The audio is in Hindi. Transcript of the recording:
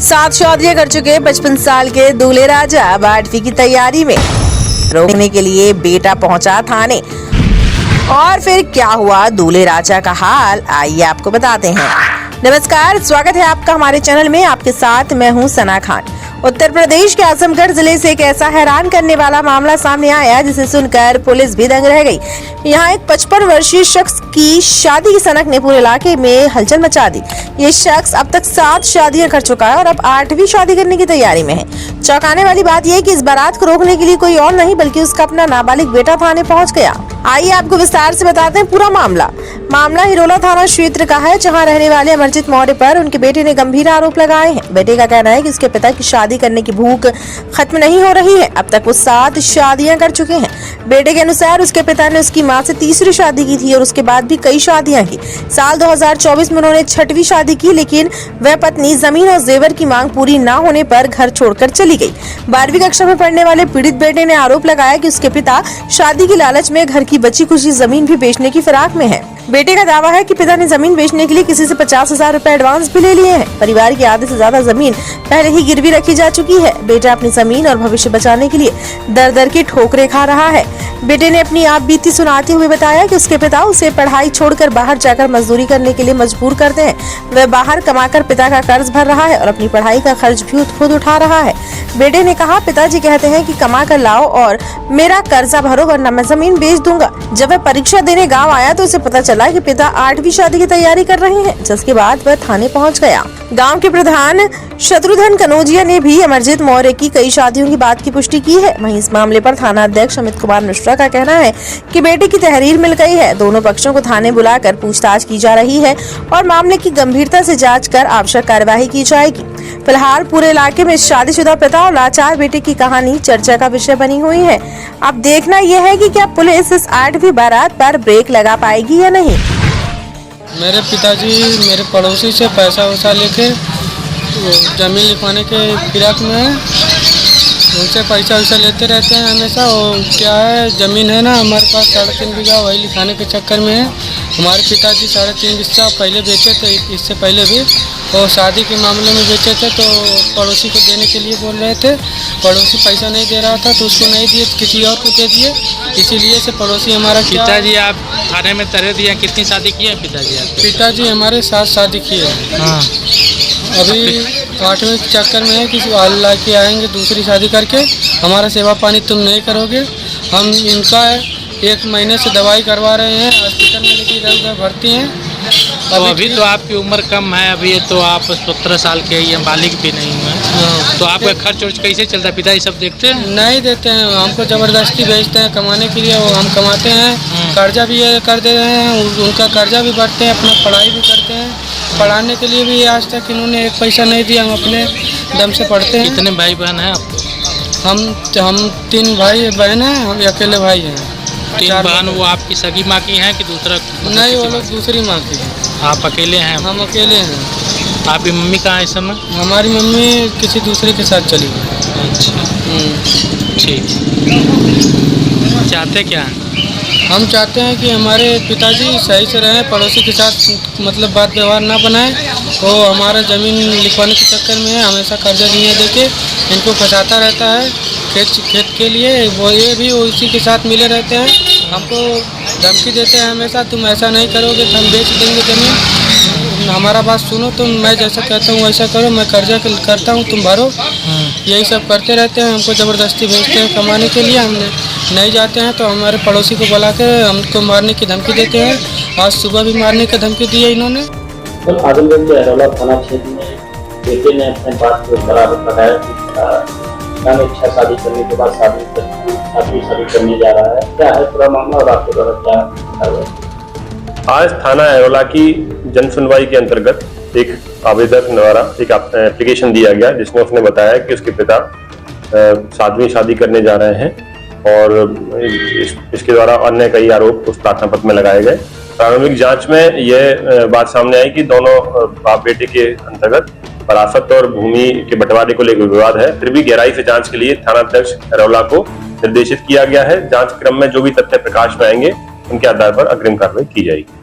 7 शादियां कर चुके 55 साल के दूल्हे राजा अब 8वीं की तैयारी में। रोकने के लिए बेटा पहुंचा थाने और फिर क्या हुआ दूल्हे राजा का हाल, आइए आपको बताते हैं। नमस्कार, स्वागत है आपका हमारे चैनल में। आपके साथ मैं हूं सना खान। उत्तर प्रदेश के आजमगढ़ जिले से एक ऐसा हैरान करने वाला मामला सामने आया जिसे सुनकर पुलिस भी दंग रह गई। यहाँ एक 55 वर्षीय शख्स की शादी की सनक ने पूरे इलाके में हलचल मचा दी। ये शख्स अब तक 7 शादियां कर चुका है और अब 8वीं शादी करने की तैयारी में है। चौंकाने वाली बात यह कि इस बारात को रोकने के लिए कोई और नहीं बल्कि उसका अपना नाबालिग बेटा थाने पहुँच गया। आइए आपको विस्तार से बताते हैं पूरा मामला हिरोला थाना क्षेत्र का है, जहां रहने वाले अमरजीत मौर्य पर उनके बेटे ने गंभीर आरोप लगाए हैं। बेटे का कहना है कि उसके पिता की शादी करने की भूख खत्म नहीं हो रही है। अब तक वो 7 शादियां कर चुके हैं। बेटे के अनुसार उसके पिता ने उसकी मां से तीसरी शादी की थी और उसके बाद भी कई शादियां की। साल 2024 में उन्होंने 6वीं शादी की, लेकिन वह पत्नी जमीन और जेवर की मांग पूरी न होने पर घर छोड़कर चली गई। 12वीं कक्षा में पढ़ने वाले पीड़ित बेटे ने आरोप लगाया कि उसके पिता शादी के लालच में घर की बची खुची जमीन भी बेचने की फिराक में है। बेटे का दावा है कि पिता ने जमीन बेचने के लिए किसी से 50,000 रुपए एडवांस भी ले लिए हैं। परिवार की आधे से ज्यादा जमीन पहले ही गिरवी रखी जा चुकी है। बेटा अपनी जमीन और भविष्य बचाने के लिए दर दर की ठोकरें खा रहा है। बेटे ने अपनी आप बीती सुनाते हुए बताया कि उसके पिता उसे पढ़ाई छोड़कर बाहर जाकर मजदूरी करने के लिए मजबूर करते हैं। वह बाहर कमाकर पिता का कर्ज भर रहा है और अपनी पढ़ाई का खर्च भी खुद उठा रहा है। बेटे ने कहा, पिताजी कहते हैं कि कमा कर लाओ और मेरा कर्जा भरो वरना मैं जमीन बेच दूंगा। जब वह परीक्षा देने गाँव आया तो उसे पता चला कि पिता 8वीं शादी की तैयारी कर रहे हैं, जिसके बाद वह थाने पहुंच गया। गांव के प्रधान शत्रुघ्न कनौजिया ने भी अमरजीत मौर्य की कई शादियों की बात की पुष्टि की है। वहीं इस मामले पर थाना अध्यक्ष अमित कुमार मिश्रा का कहना है कि बेटे की तहरीर मिल गई है। दोनों पक्षों को थाने बुलाकर पूछताछ की जा रही है और मामले की गंभीरता से जांच कर आवश्यक कार्यवाही की जाएगी। फिलहाल पूरे इलाके में शादीशुदा पिता और लाचार बेटे की कहानी चर्चा का विषय बनी हुई है। अब देखना यह है कि क्या पुलिस इस 8वीं बारात पर ब्रेक लगा पाएगी या नहीं। मेरे पिताजी मेरे पड़ोसी से पैसा वैसा लेके ज़मीन लिखवाने के फिराक में है, उनसे पैसा वैसा लेते रहते हैं हमेशा। और क्या है, ज़मीन है ना हमारे पास 3.5 बीघा, वही लिखाने के चक्कर में है। हमारे पिताजी 3.5 बीघा पहले बेचे थे, इससे पहले भी, और शादी के मामले में बेचे थे तो पड़ोसी को देने के लिए बोल रहे थे। पड़ोसी पैसा नहीं दे रहा था तो उसको नहीं दिए, किसी और को दे दिए। इसीलिए से पड़ोसी हमारा पिताजी आप थाने में तरह दिया। कितनी शादी की है पिताजी आपके? पिताजी हमारे 7 शादी किए हैं। हाँ, अभी 8वें के चक्कर में है कि अल्लाह के आएंगे दूसरी शादी करके, हमारा सेवा पानी तुम नहीं करोगे। हम इनका 1 महीने से दवाई करवा रहे हैं हॉस्पिटल में, लेकिन इधर उधर भर्ती हैं। तो अभी तो आपकी उम्र कम है, अभी तो आप 17 साल के ही हैं, बालिग भी नहीं हुए। हाँ। तो आपका खर्च वर्च कैसे चलता है? पिताजी सब देखते हैं? नहीं देते हैं, हमको ज़बरदस्ती भेजते हैं कमाने के लिए। वो हम कमाते हैं, कर्जा भी ये कर दे रहे हैं, उनका कर्जा भी भरते हैं, अपना पढ़ाई भी करते हैं। पढ़ाने के लिए भी आज तक इन्होंने 1 पैसा नहीं दिया। हम अपने दम से पढ़ते हैं। कितने भाई बहन हैं आपको? हम 3 भाई बहन हैं, हम अकेले भाई हैं। 3 बहन वो आपकी सगी माँ की हैं कि दूसरा? नहीं, वो लोग दूसरी माँ की हैं। आप अकेले हैं? हम अकेले हैं। आपकी मम्मी कहाँ है इस समय? हमारी मम्मी किसी दूसरे के साथ चली गई। अच्छा, ठीक। चाहते क्या हैं? हम चाहते हैं कि हमारे पिताजी सही से रहें, पड़ोसी के साथ मतलब बात व्यवहार ना बनाएं। वो हमारा ज़मीन लिखवाने के चक्कर में है, हमेशा कर्जा दिए देके इनको फंसाता रहता है खेत के लिए। वो ये भी उसी के साथ मिले रहते हैं, हमको धमकी देते हैं हमेशा, तुम ऐसा नहीं करोगे तो हम बेच देंगे ज़मीन, हमारा बात सुनो, तुम मैं जैसा कहता हूँ वैसा करो, मैं कर्जा करता हूँ तुम भरो। यही सब करते रहते हैं, हमको ज़बरदस्ती भेजते हैं कमाने के लिए। हमने नहीं जाते हैं तो हमारे पड़ोसी को बुला के हमको मारने की धमकी देते हैं। आज सुबह भी मारने की धमकी दी है इन्होंने। आजमगढ़ के हिरोला थाना क्षेत्र में बेटे ने अपने बात को बराबर बताया कि इच्छा शादी करने के बाद 7वीं शादी करने जा रहा है। क्या है पूरा मामला और आपके द्वारा क्या कार्रवाई? आज थाना हिरोला की जन सुनवाई के अंतर्गत एक आवेदक द्वारा एक एप्लीकेशन दिया गया, जिसमें उसने बताया कि उसके पिता 7वीं शादी करने जा रहे हैं और इसके द्वारा अन्य कई आरोप उस प्रार्थना पत्र में लगाए गए। प्रारंभिक जांच में यह बात सामने आई कि दोनों बाप बेटे के अंतर्गत वरासत और भूमि के बंटवारे को लेकर विवाद है। फिर भी गहराई से जांच के लिए थानाध्यक्ष हिरोला को निर्देशित किया गया है। जांच क्रम में जो भी तथ्य प्रकाश में आएंगे उनके आधार पर अग्रिम कार्रवाई की जाएगी।